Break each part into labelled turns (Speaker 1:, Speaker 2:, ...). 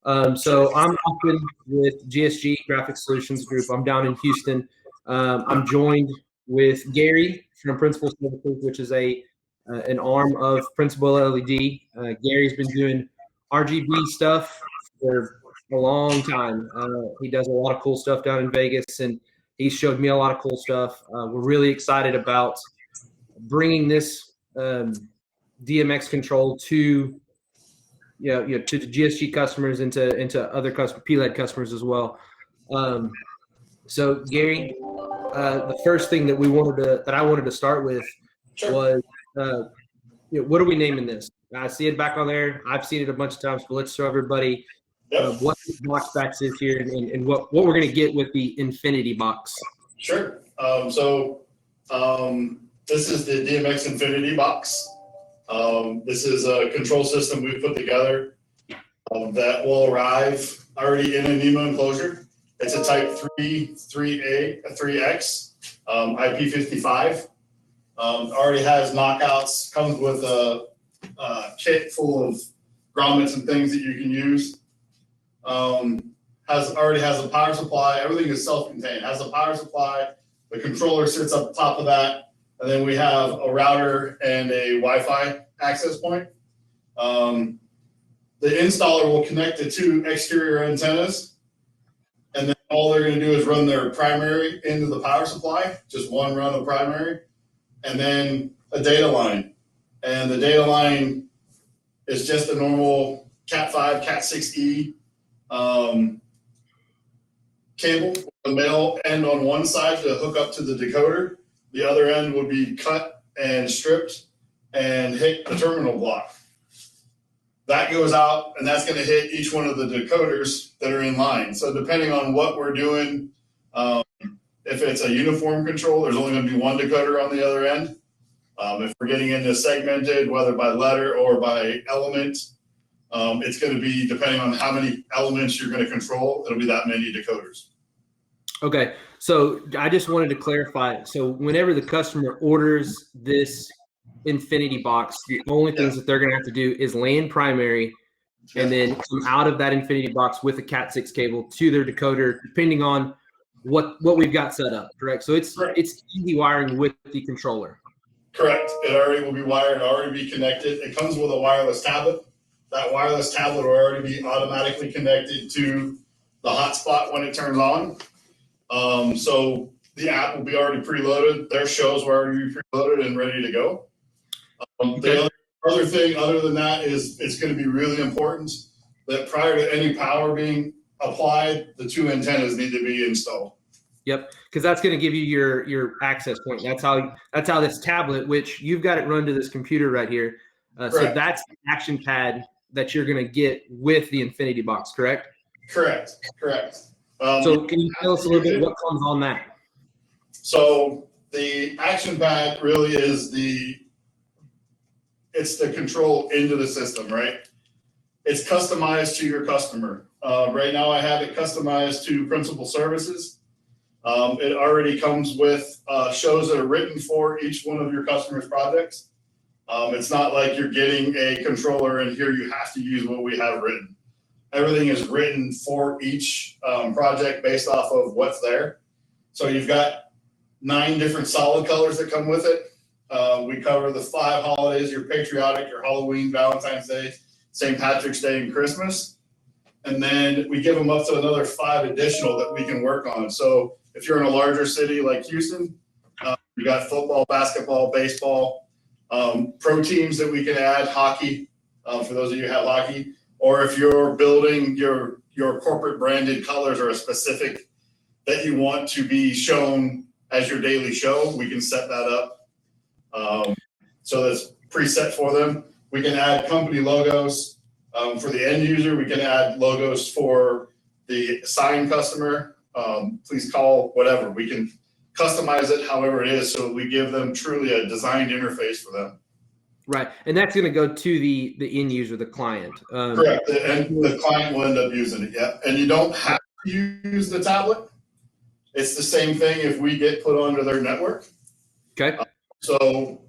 Speaker 1: So I'm often with GSG Graphic Solutions Group. I'm down in Houston. I'm joined with Gary from Principal Services, which is an arm of Principal LED. Gary's been doing RGB stuff for a long time. He does a lot of cool stuff down in Vegas, and he showed me a lot of cool stuff. We're really excited about bringing this DMX control to to the GSG customers, into other PLED customers as well. So Gary, the first thing that I wanted to start with was what are we naming this? I see it back on there. I've seen it a bunch of times, but let's show everybody what this box backs is here and what we're going to get with the Infinity box.
Speaker 2: Sure. This is the DMX Infinity box. This is a control system we've put together that will arrive already in a NEMA enclosure. It's a Type 3X IP55. Already has knockouts, comes with a kit full of grommets and things that you can use. Already has a power supply. Everything is self-contained. Has a power supply. The controller sits up top of that. And then we have a router and a Wi-Fi access point. The installer will connect the two exterior antennas, and then all they're going to do is run their primary into the power supply, just one run of primary, and then a data line. And the data line is just a normal Cat5, Cat6E cable, with the male end on one side to hook up to the decoder. The other end would be cut and stripped and hit the terminal block. That goes out, and that's going to hit each one of the decoders that are in line. So depending on what we're doing, if it's a uniform control, there's only going to be one decoder on the other end. If we're getting into segmented, whether by letter or by element, it's going to be, depending on how many elements you're going to control, it'll be that many decoders.
Speaker 1: Okay, so I just wanted to clarify. So whenever the customer orders this Infinity box, the only things that they're going to have to do is land primary and then come out of that Infinity box with a Cat6 cable to their decoder, depending on what we've got set up, correct? So it's easy wiring with the controller.
Speaker 2: Correct. It already will be wired, already be connected. It comes with a wireless tablet. That wireless tablet will already be automatically connected to the hotspot when it turns on. So the app will be already preloaded. Their shows will already be preloaded and ready to go. The other thing, other than that, is it's going to be really important that prior to any power being applied, the two antennas need to be installed.
Speaker 1: Yep, because that's going to give you your access point. That's how this tablet, which you've got it run to this computer right here. So that's the action pad that you're going to get with the Infinity box, correct?
Speaker 2: Correct.
Speaker 1: So can you tell us a little bit what comes on that?
Speaker 2: So the action pad really is it's the control into the system, right? It's customized to your customer. Right now I have it customized to Principal Services. It already comes with shows that are written for each one of your customers' projects. It's not like you're getting a controller and here you have to use what we have written. Everything is written for each project based off of what's there. So you've got 9 different solid colors that come with it. We cover the 5 holidays: your patriotic, your Halloween, Valentine's Day, St. Patrick's Day, and Christmas. And then we give them up to another 5 additional that we can work on. So if you're in a larger city like Houston, you got football, basketball, baseball, pro teams that we can add, hockey, for those of you who have hockey. Or if you're building your corporate branded colors or a specific that you want to be shown as your daily show, we can set that up. So that's preset for them. We can add company logos. For the end user, we can add logos for the sign customer. Please call, whatever. We can customize it however it is, so we give them truly a designed interface for them.
Speaker 1: Right, and that's going to go to the end user, the client.
Speaker 2: Correct, and the client will end up using it, yeah. And you don't have to use the tablet. It's the same thing if we get put onto their network.
Speaker 1: Okay.
Speaker 2: So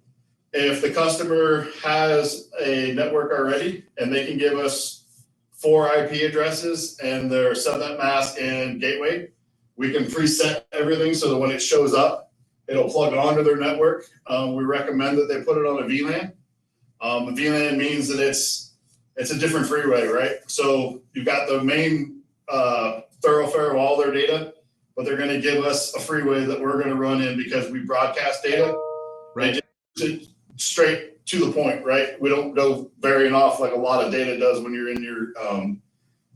Speaker 2: if the customer has a network already and they can give us 4 IP addresses and their subnet mask and gateway. We can preset everything so that when it shows up, it'll plug onto their network. We recommend that they put it on a VLAN. A VLAN means that it's a different freeway, right? So you've got the main thoroughfare of all their data, but they're going to give us a freeway that we're going to run in because we broadcast data,
Speaker 1: Right.
Speaker 2: Straight to the point, right? We don't go varying off like a lot of data does when you're in your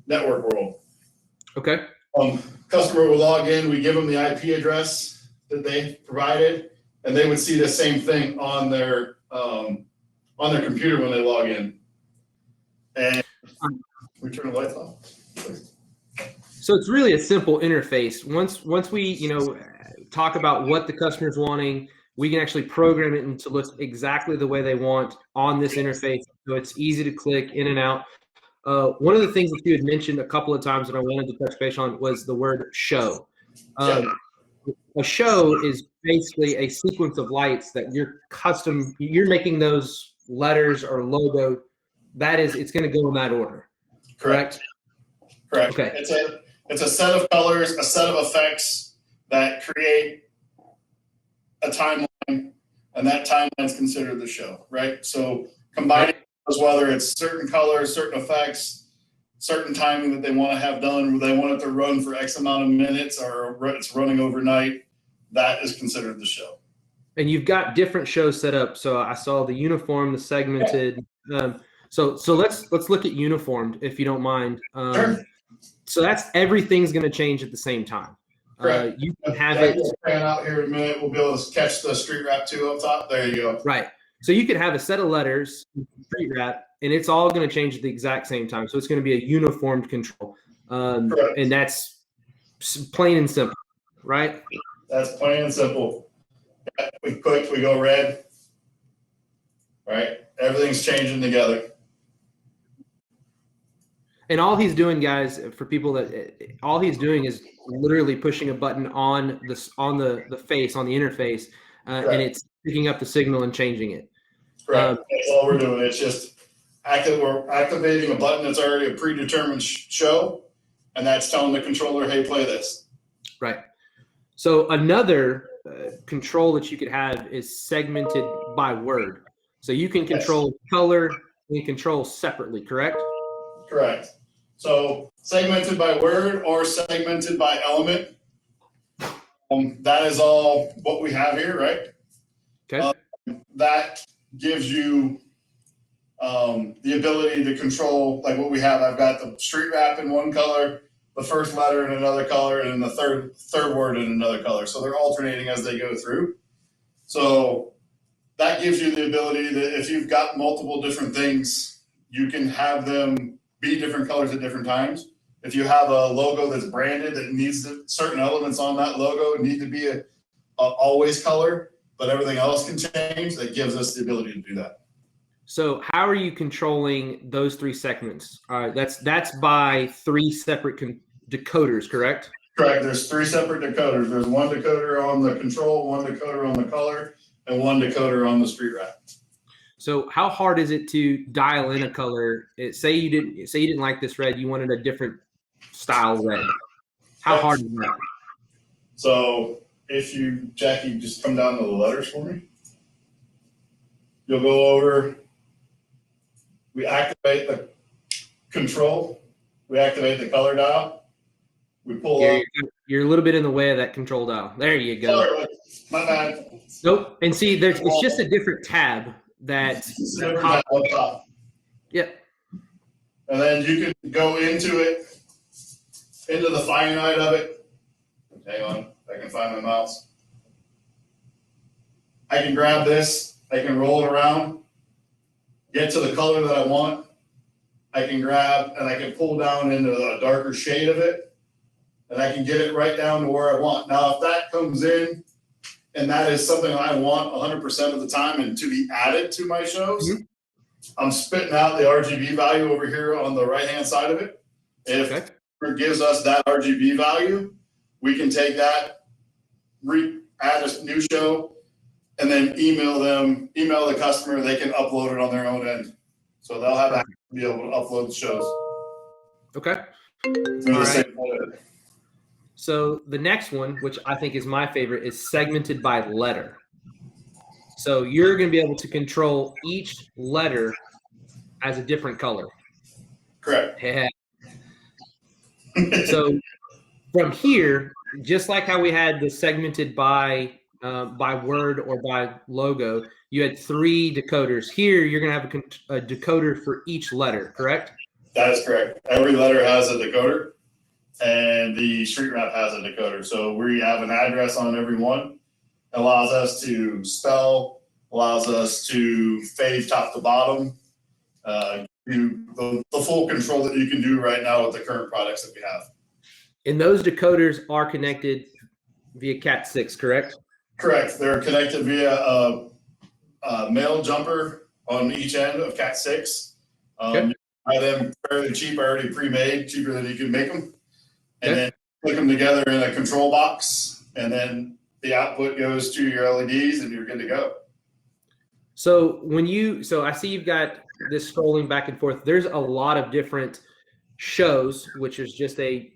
Speaker 2: network world.
Speaker 1: Okay.
Speaker 2: Customer will log in, we give them the IP address that they provided, and they would see the same thing on their computer when they log in. And we turn the lights off.
Speaker 1: So it's really a simple interface. Once we, talk about what the customer's wanting, we can actually program it to look exactly the way they want on this interface. So it's easy to click in and out. One of the things that you had mentioned a couple of times that I wanted to touch base on was the word show. A show is basically a sequence of lights that you're making those letters or logo. It's going to go in that order. Correct?
Speaker 2: Correct.
Speaker 1: Okay.
Speaker 2: It's a set of colors, a set of effects that create a timeline, and that timeline is considered the show, right? So combining those, whether it's certain colors, certain effects, certain timing that they want to have done, they want it to run for X amount of minutes, or it's running overnight, that is considered the show. And
Speaker 1: you've got different shows set up. So I saw the uniform, the segmented. So let's look at uniformed, if you don't mind.
Speaker 2: Sure.
Speaker 1: So everything's going to change at the same time.
Speaker 2: Correct.
Speaker 1: You can have it.
Speaker 2: Pan out here in a minute. We'll be able to catch the street wrap too up top. There you go.
Speaker 1: Right. So you could have a set of letters, street wrap, and it's all going to change at the exact same time. So it's going to be a uniformed control, and that's plain and simple, right?
Speaker 2: That's plain and simple. We click, we go red. Right. Everything's changing together.
Speaker 1: And all he's doing, guys, for people all he's doing is literally pushing a button on the face, on the interface, and it's picking up the signal and changing it.
Speaker 2: Correct. That's all we're doing. It's just we're activating a button that's already a predetermined show, and that's telling the controller, hey, play this.
Speaker 1: Right. So another control that you could have is segmented by word. So you can control color and control separately, correct?
Speaker 2: Correct. So segmented by word or segmented by element. That is all what we have here, right?
Speaker 1: Okay.
Speaker 2: That gives you the ability to control, like what we have. I've got the street wrap in one color, the first letter in another color, and the third word in another color. So they're alternating as they go through. So that gives you the ability that if you've got multiple different things, you can have them be different colors at different times. If you have a logo that's branded that needs certain elements on that logo need to be a always color, but everything else can change, that gives us the ability to do that.
Speaker 1: So how are you controlling those 3 segments? All right, that's by 3 separate decoders, correct?
Speaker 2: Correct. There's 3 separate decoders. There's one decoder on the control, one decoder on the color, and one decoder on the street wrap.
Speaker 1: So how hard is it to dial in a color? Say you didn't like this red, you wanted a different style red. How hard is that?
Speaker 2: So if Jackie, just come down to the letters for me. You'll go over, we activate the control, we activate the color dial, we pull up.
Speaker 1: You're a little bit in the way of that control dial. There you go.
Speaker 2: Sorry, my bad.
Speaker 1: Nope. And see, it's just a different tab that
Speaker 2: up top.
Speaker 1: Yep.
Speaker 2: And then you can go into the finite of it. Hang on, I can find my mouse. I can grab this, I can roll it around, get to the color that I want. I can grab and I can pull down into a darker shade of it, and I can get it right down to where I want. Now, if that comes in and that is something I want 100% of the time and to be added to my shows, I'm spitting out the RGB value over here on the right-hand side of it. If it gives us that RGB value, we can take that, add a new show, and then email the customer. They can upload it on their own end. So they'll have access to be able to upload the shows.
Speaker 1: Okay.
Speaker 2: They're the
Speaker 1: All right.
Speaker 2: same color.
Speaker 1: So the next one, which I think is my favorite, is segmented by letter. So you're going to be able to control each letter as a different color.
Speaker 2: Correct.
Speaker 1: Yeah. So from here, just like how we had the segmented by word or by logo, you had 3 decoders. Here, you're going to have a decoder for each letter, correct?
Speaker 2: That is correct. Every letter has a decoder, and the street wrap has a decoder. So we have an address on every one. It allows us to spell, allows us to fade top to bottom, the full control that you can do right now with the current products that we have.
Speaker 1: And those decoders are connected via Cat6, correct?
Speaker 2: Correct. They're connected via a male jumper on each end of Cat6.
Speaker 1: Okay.
Speaker 2: You buy them fairly cheap, already pre-made, cheaper than you can make them. And
Speaker 1: Okay.
Speaker 2: then click them together in a control box, and then the output goes to your LEDs, and you're good to go.
Speaker 1: So I see you've got this scrolling back and forth. There's a lot of different shows, which is just a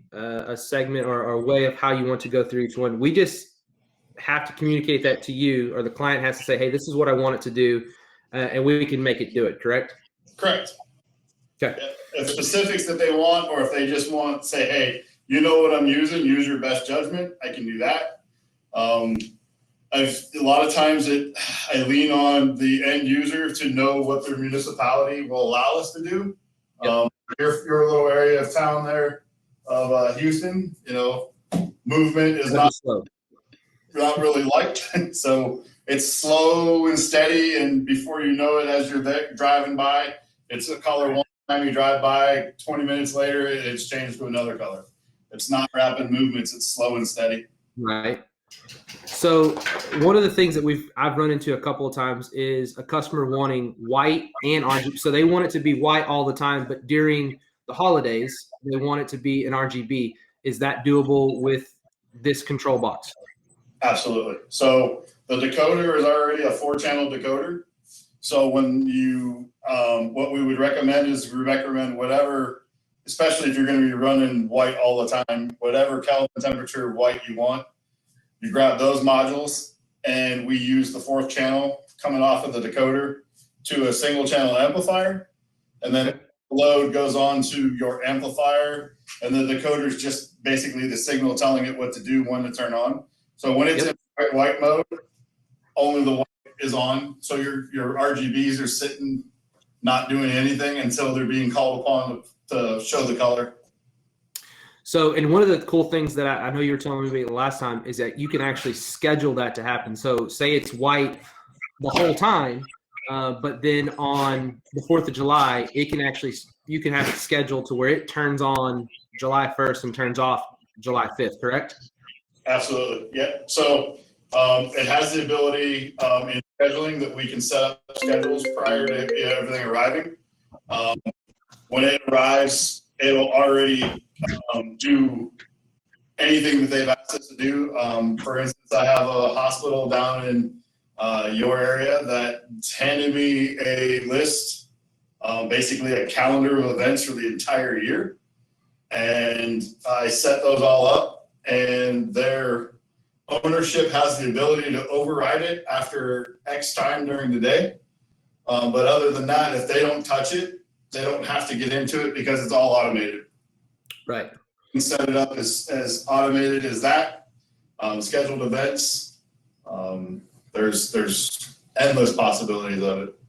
Speaker 1: segment or a way of how you want to go through each one. We just have to communicate that to you, or the client has to say, hey, this is what I want it to do, and we can make it do it, correct?
Speaker 2: Correct.
Speaker 1: Okay.
Speaker 2: If specifics that they want, or if they just want to say, hey, you know what I'm using, use your best judgment, I can do that. A lot of times I lean on the end user to know what their municipality will allow us to do.
Speaker 1: Yep.
Speaker 2: Your little area of town there of Houston, movement is not really liked. So it's slow and steady, and before you know it, as you're there, driving by, it's a color one time you drive by, 20 minutes later, it's changed to another color. It's not rapid movements, it's slow and steady.
Speaker 1: Right. So one of the things that I've run into a couple of times is a customer wanting white and RGB. So they want it to be white all the time, but during the holidays, they want it to be an RGB. Is that doable with this control box?
Speaker 2: Absolutely. So the decoder is already a 4-channel decoder. So when you, what we would recommend is we recommend whatever, especially if you're going to be running white all the time, whatever Kelvin temperature white you want, you grab those modules, and we use the 4th channel coming off of the decoder to a single channel amplifier. And then the load goes on to your amplifier, and the decoder is just basically the signal telling it what to do, when to turn on. So when it's in white mode, only the white is on. So your RGBs are sitting, not doing anything until they're being called upon to show the color.
Speaker 1: So, and one of the cool things that I know you were telling me last time is that you can actually schedule that to happen. So say it's white the whole time, but then on the 4th of July, you can have it scheduled to where it turns on July 1st and turns off July 5th, correct?
Speaker 2: Absolutely. Yeah. So it has the ability in scheduling that we can set up schedules prior to everything arriving. When it arrives, it'll already do anything that they've asked us to do. For instance, I have a hospital down in your area that handed me a list, basically a calendar of events for the entire year. And I set those all up, and their ownership has the ability to override it after X time during the day. But other than that, if they don't touch it, they don't have to get into it because it's all automated.
Speaker 1: Right.
Speaker 2: You can set it up as automated as that. Scheduled events. There's endless possibilities of it.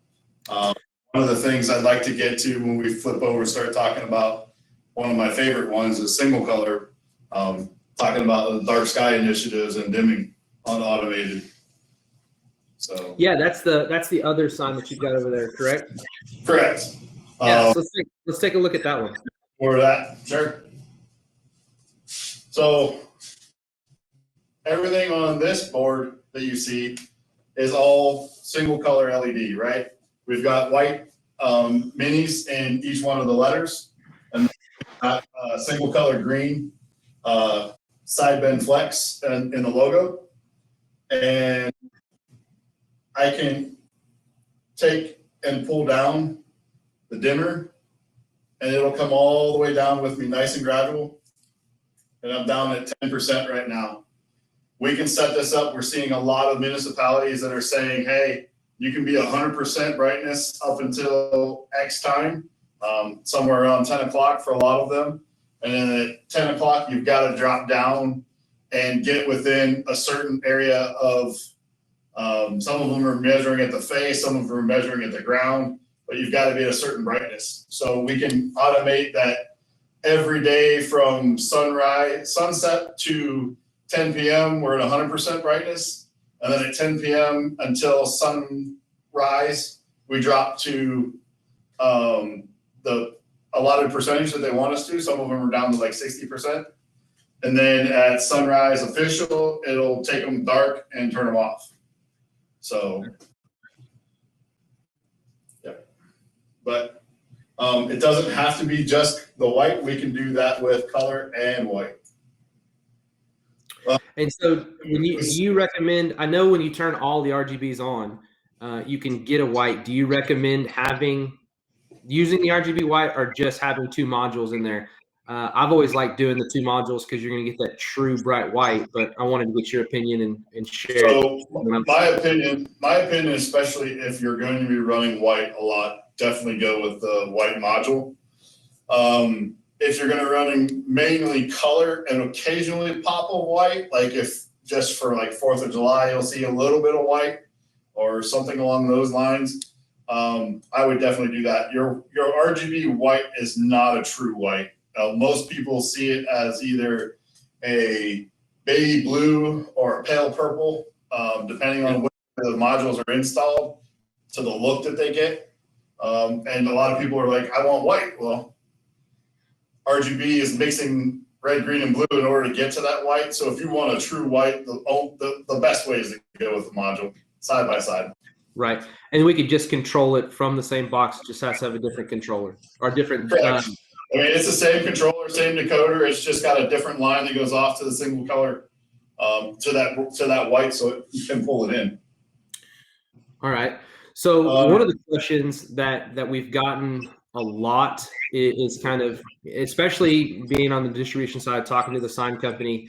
Speaker 2: One of the things I'd like to get to when we flip over and start talking about one of my favorite ones is single color. Talking about the dark sky initiatives and dimming on automated. So
Speaker 1: yeah, that's the other sign that you've got over there, correct?
Speaker 2: Correct.
Speaker 1: Yeah, so let's take a look at that one.
Speaker 2: Or that, sure. So everything on this board that you see is all single color LED, right? We've got white minis in each one of the letters, and single color green side bend flex in the logo. And I can take and pull down the dimmer and it'll come all the way down with me nice and gradual. And I'm down at 10% right now. We can set this up. We're seeing a lot of municipalities that are saying, hey, you can be 100% brightness up until X time, somewhere around 10 o'clock for a lot of them. And then at 10 o'clock, you've got to drop down and get within a certain area of, some of them are measuring at the face, some of them are measuring at the ground, but you've got to be at a certain brightness. So we can automate that every day from sunset to 10 p.m. we're at 100% brightness. And then at 10 p.m. until sunrise, we drop to the allotted percentage that they want us to. Some of them are down to like 60%. And then at sunrise official, it'll take them dark and turn them off. So, yeah. But it doesn't have to be just the white. We can do that with color and white.
Speaker 1: And so when you recommend, I know when you turn all the RGBs on, you can get a white. Do you recommend using the RGB white or just having 2 modules in there? I've always liked doing the 2 modules because you're going to get that true bright white, but I wanted to get your opinion and share.
Speaker 2: So my opinion, especially if you're going to be running white a lot, definitely go with the white module. If you're going to run mainly color and occasionally pop a white, like if just for like 4th of July, you'll see a little bit of white or something along those lines, I would definitely do that. Your RGB white is not a true white. Most people see it as either a baby blue or a pale purple, depending on where the modules are installed to the look that they get. And a lot of people are like, I want white. Well, RGB is mixing red, green, and blue in order to get to that white. So if you want a true white, the best way is to go with the module side by side.
Speaker 1: Right. And we could just control it from the same box. It just has to have a different controller or different.
Speaker 2: I mean, it's the same controller, same decoder. It's just got a different line that goes off to the single color to that white, so you can pull it in.
Speaker 1: All right. So one of the questions that we've gotten a lot is kind of, especially being on the distribution side, talking to the sign company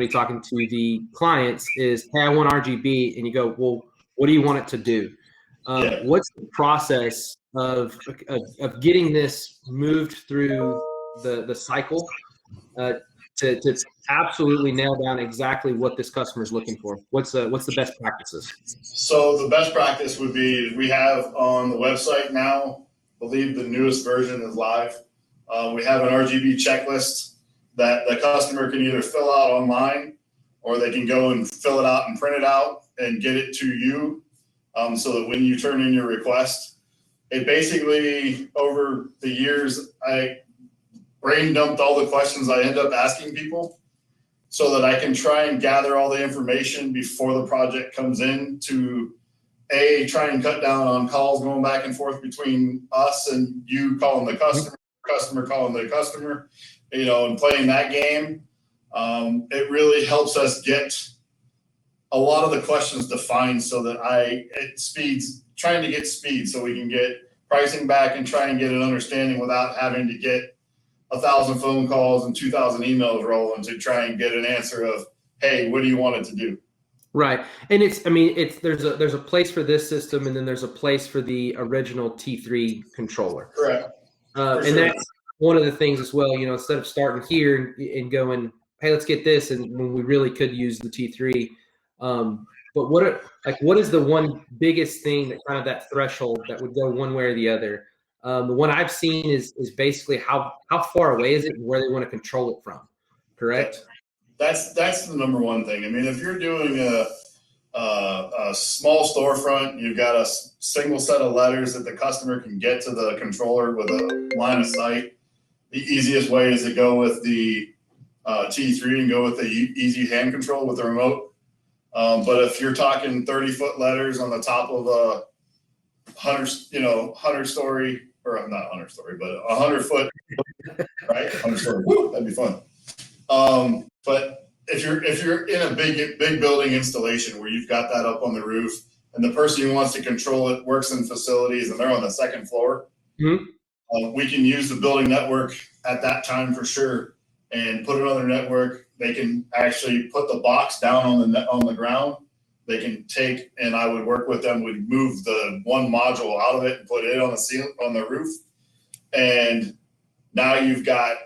Speaker 1: talking to the clients is, hey, I want RGB, and you go, well, what do you want it to do? What's the process of getting this moved through the cycle to absolutely nail down exactly what this customer is looking for? What's the best practices?
Speaker 2: So the best practice would be, we have on the website now, I believe the newest version is live. We have an RGB checklist that the customer can either fill out online, or they can go and fill it out and print it out and get it to you, so that when you turn in your request, it basically, over the years, I brain dumped all the questions I end up asking people so that I can try and gather all the information before the project comes in to try and cut down on calls going back and forth between us and you calling the customer calling the customer, and playing that game. It really helps us get a lot of the questions defined so that trying to get speed so we can get pricing back and try and get an understanding without having to get 1,000 phone calls and 2,000 emails rolling to try and get an answer of, hey, what do you want it to do?
Speaker 1: Right. And there's a place for this system, and then there's a place for the original T3 controller.
Speaker 2: Correct.
Speaker 1: And that's one of the things as well, instead of starting here and going, hey, let's get this, and when we really could use the T3. But what is the one biggest thing that kind of that threshold that would go one way or the other? The one I've seen is basically how far away is it and where they want to control it from, correct?
Speaker 2: That's the number one thing. I mean, if you're doing a small storefront, you've got a single set of letters that the customer can get to the controller with a line of sight. The easiest way is to go with the T3 and go with the easy hand control with the remote. But if you're talking 30-foot letters on the top of a 100-story, or not 100-story, but 100-foot, right? 100-story. Woo, that'd be fun. But if you're in a big building installation where you've got that up on the roof, and the person who wants to control it works in facilities and they're on the second floor, We can use the building network at that time for sure and put it on their network. They can actually put the box down on the ground. They can take, and I would work with them, would move the one module out of it and put it on the ceiling, on the roof. And now you've got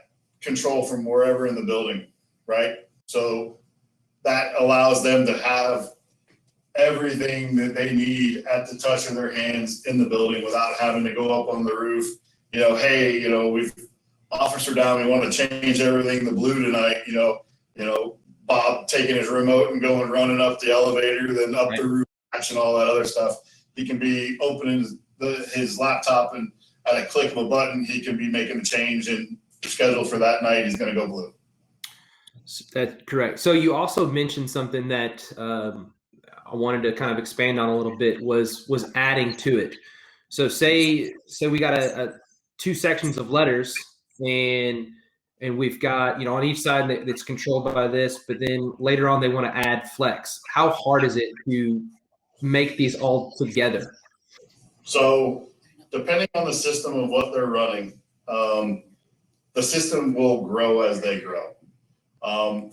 Speaker 2: control from wherever in the building, right? So that allows them to have everything that they need at the touch of their hands in the building without having to go up on the roof. Hey, we've officer down, we want to change everything to blue tonight, Bob taking his remote and going running up the elevator, then up the roof and all that other stuff. He can be opening his laptop, and at a click of a button, he can be making a change and schedule for that night. He's going to go blue.
Speaker 1: That's correct. So you also mentioned something that I wanted to kind of expand on a little bit was adding to it. So say we got two sections of letters, and we've got, on each side that's controlled by this, but then later on they want to add flex. How hard is it to make these all together?
Speaker 2: So depending on the system of what they're running, the system will grow as they grow.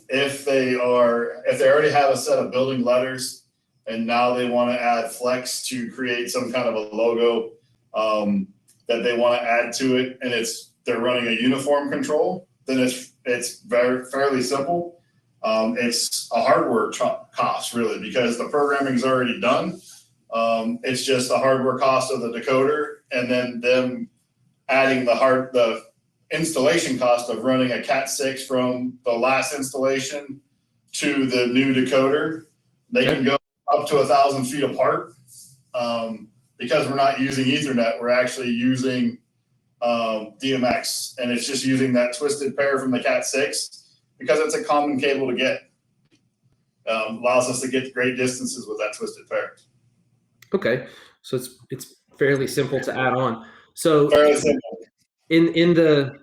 Speaker 2: If they already have a set of building letters and now they want to add flex to create some kind of a logo that they want to add to it, and they're running a uniform control, then it's fairly simple. It's a hardware cost really, because the programming is already done. It's just the hardware cost of the decoder, and then them adding the installation cost of running a Cat 6 from the last installation to the new decoder. They can go up to 1,000 feet apart. Because we're not using Ethernet, we're actually using DMX, and it's just using that twisted pair from the Cat 6 because it's a common cable to get. Allows us to get great distances with that twisted pair.
Speaker 1: Okay, so it's fairly simple to add on. So
Speaker 2: fairly simple.
Speaker 1: In the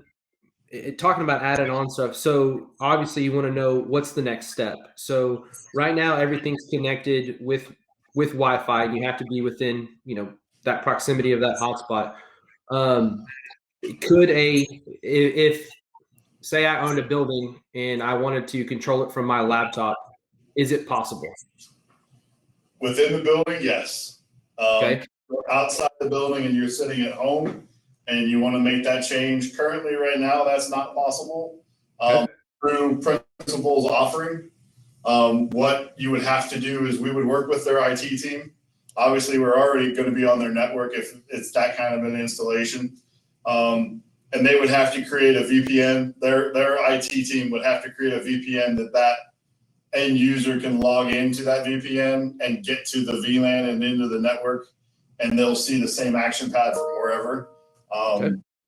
Speaker 1: talking about adding on stuff, so obviously you want to know what's the next step. So right now everything's connected with Wi-Fi, and you have to be within that proximity of that hotspot. If say I owned a building and I wanted to control it from my laptop, is it possible?
Speaker 2: Within the building, yes.
Speaker 1: Okay.
Speaker 2: Outside the building and you're sitting at home and you want to make that change, currently right now that's not possible. Through Principal's offering, what you would have to do is we would work with their IT team. Obviously, we're already going to be on their network if it's that kind of an installation. And they would have to create a VPN. Their IT team would have to create a VPN that end user can log into that VPN and get to the VLAN and into the network, and they'll see the same action pad from wherever.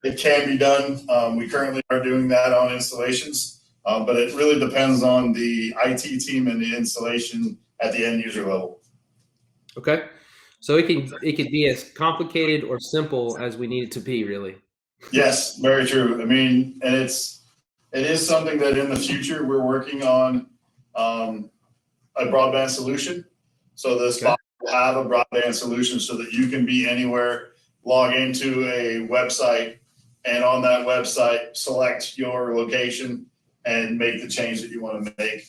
Speaker 2: It can be done. We currently are doing that on installations, but it really depends on the IT team and the installation at the end user level.
Speaker 1: Okay, so it could be as complicated or simple as we need it to be, really.
Speaker 2: Yes, very true. I mean, and it is something that in the future we're working on a broadband solution. So this box will have a broadband solution so that you can be anywhere, log into a website, and on that website select your location and make the change that you want to make.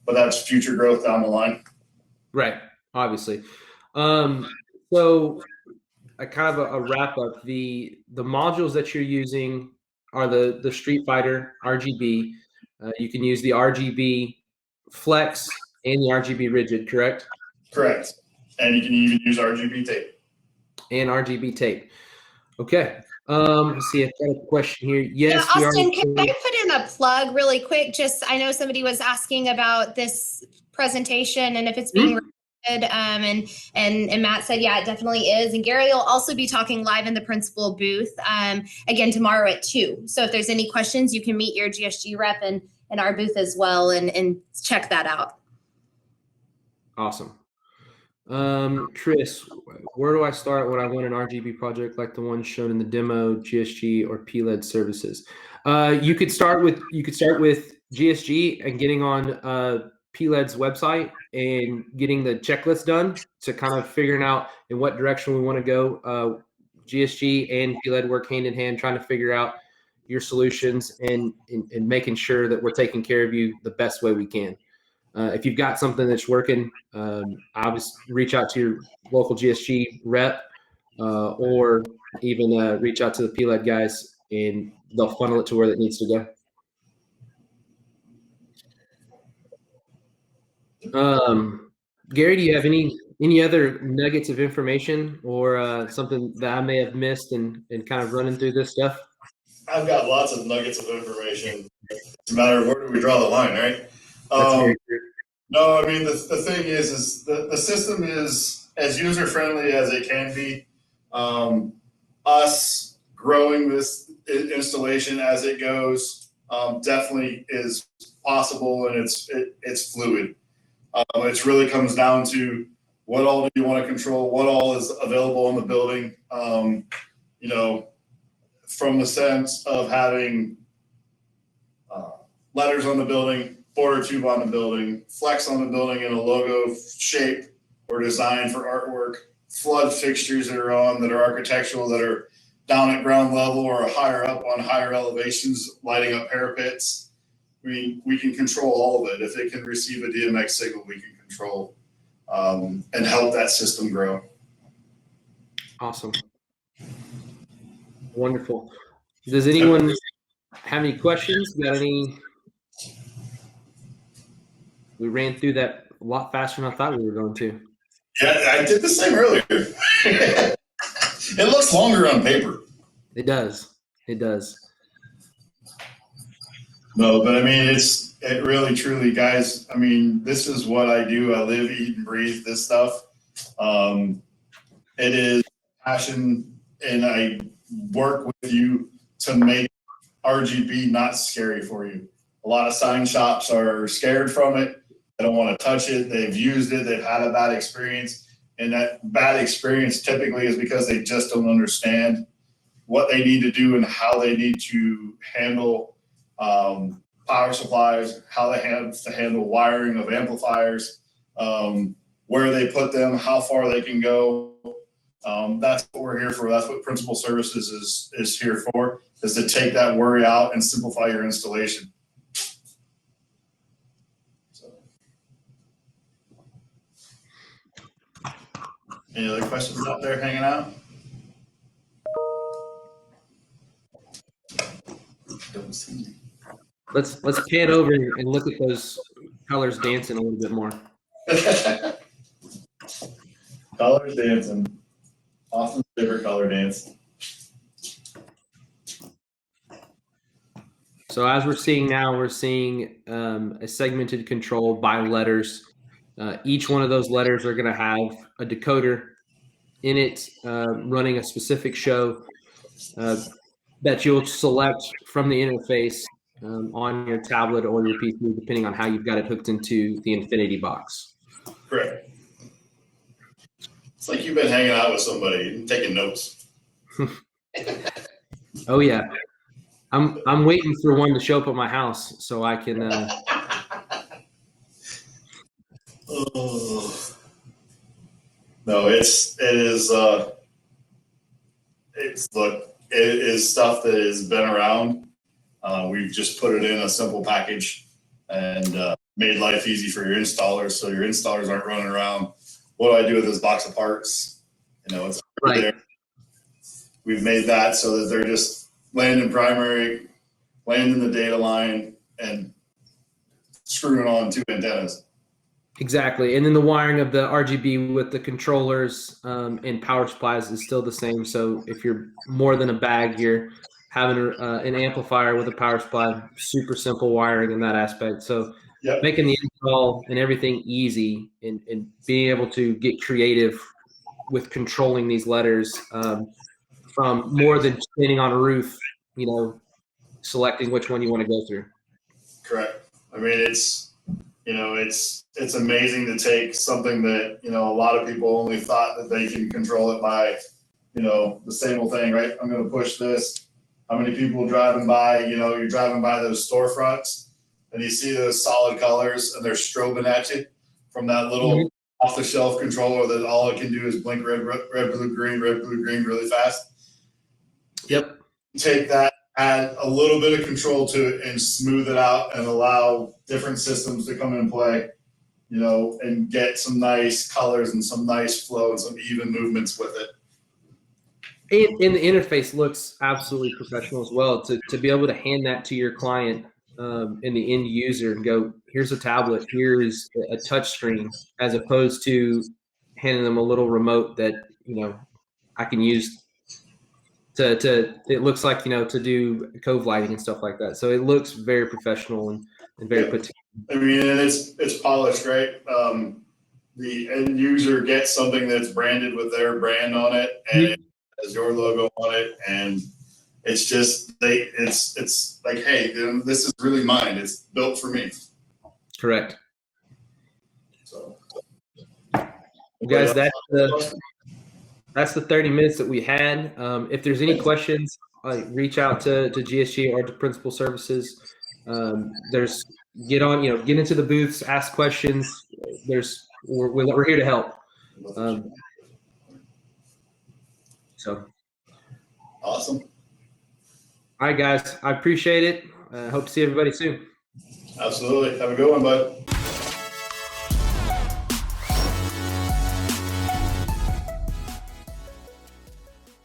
Speaker 2: But that's future growth down the line.
Speaker 1: Right, obviously. So a kind of a wrap up. The modules that you're using are the Street Fighter RGB. You can use the RGB Flex and the RGB Rigid, correct?
Speaker 2: Correct. And you can even use RGB tape.
Speaker 1: And RGB tape. Okay. Let's see. I've got a question here. Yes.
Speaker 3: Yeah, Austin, can I put in a plug really quick? I know somebody was asking about this presentation and if it's being recorded. And Matt said, yeah, it definitely is. And Gary will also be talking live in the Principal booth again tomorrow at 2. So if there's any questions, you can meet your GSG rep in our booth as well and check that out.
Speaker 1: Awesome. Chris, where do I start when I want an RGB project like the one shown in the demo, GSG or PLED services? You could start with GSG and getting on PLED's website and getting the checklist done to kind of figuring out in what direction we want to go GSG and PLED work hand in hand, trying to figure out your solutions and making sure that we're taking care of you the best way we can. If you've got something that's working, obviously reach out to your local GSG rep, or even reach out to the PLED guys, and they'll funnel it to where it needs to go. Gary, do you have any other nuggets of information or something that I may have missed and kind of running through this stuff?
Speaker 2: I've got lots of nuggets of information. It's a matter of where do we draw the line, right?
Speaker 1: That's very true.
Speaker 2: No, I mean, the thing is the system is as user-friendly as it can be. Us growing this installation as it goes definitely is possible, and it's fluid. It really comes down to what all do you want to control, what all is available in the building. You know, from the sense of having letters on the building, border tube on the building, flex on the building in a logo shape or design for artwork, flood fixtures that are on that are architectural, that are down at ground level or higher up on higher elevations, lighting up parapets. We can control all of it. If it can receive a DMX signal, we can control and help that system grow.
Speaker 1: Awesome. Wonderful. Does anyone have any questions? Got any? We ran through that a lot faster than I thought we were going to.
Speaker 2: Yeah, I did the same earlier. It looks longer on paper.
Speaker 1: It does. It does.
Speaker 2: No, but I mean, it really, truly, guys, I mean, this is what I do. I live, eat, and breathe this stuff. It is passion, and I work with you to make RGB not scary for you. A lot of sign shops are scared from it. They don't want to touch it. They've used it. They've had a bad experience. And that bad experience typically is because they just don't understand what they need to do and how they need to handle power supplies, how they have to handle wiring of amplifiers, where they put them, how far they can go. That's what we're here for. That's what Principal Services is here for, is to take that worry out and simplify your installation. So, any other questions out there hanging out? Don't see me.
Speaker 1: Let's pan over and look at those colors dancing a little bit more.
Speaker 2: Colors dancing. Awesome favorite color dance.
Speaker 1: So as we're seeing now, we're seeing a segmented control by letters. Each one of those letters are going to have a decoder in it running a specific show that you'll select from the interface on your tablet or your PC, depending on how you've got it hooked into the Infinity box.
Speaker 2: Correct. It's like you've been hanging out with somebody and taking notes.
Speaker 1: Oh yeah, I'm waiting for one to show up at my house so I can.
Speaker 2: Oh. No, it is stuff that has been around. We've just put it in a simple package and made life easy for your installers, so your installers aren't running around. What do I do with this box of parts? You know, it's right there. We've made that so that they're just landing primary, landing the data line, and screwing on two antennas.
Speaker 1: Exactly. And then the wiring of the RGB with the controllers and power supplies is still the same. So if you're more than a bag, you're having an amplifier with a power supply, super simple wiring in that aspect. So yep, making the install and everything easy and being able to get creative with controlling these letters from more than standing on a roof, you know, selecting which one you want to go through.
Speaker 2: Correct. I mean, it's amazing to take something that, you know, a lot of people only thought that they can control it by, you know, the same old thing, right? I'm going to push this. How many people driving by, you know, you're driving by those storefronts and you see those solid colors and they're strobing at you from that little off the shelf controller that all it can do is blink red, blue, green really fast.
Speaker 1: Yep.
Speaker 2: Take that, add a little bit of control to it, and smooth it out, and allow different systems to come in play, you know, and get some nice colors and some nice flow and some even movements with it.
Speaker 1: And the interface looks absolutely professional as well. To be able to hand that to your client and the end user and go, here's a tablet, here's a touch screen, as opposed to handing them a little remote that, you know, I can use it looks like, you know, to do cove lighting and stuff like that. So it looks very professional and very put together.
Speaker 2: I mean, and it's polished, right? The end user gets something that's branded with their brand on it, and it has your logo on it, and it's just it's like, hey, this is really mine. It's built for me.
Speaker 1: Correct.
Speaker 2: So,
Speaker 1: guys, that's the 30 minutes that we had. If there's any questions, reach out to GSG or to Principal Services. Get into the booths, ask questions. We're here to help. So
Speaker 2: awesome.
Speaker 1: All right, guys, I appreciate it. I hope to see everybody soon.
Speaker 2: Absolutely. Have a good one, bud.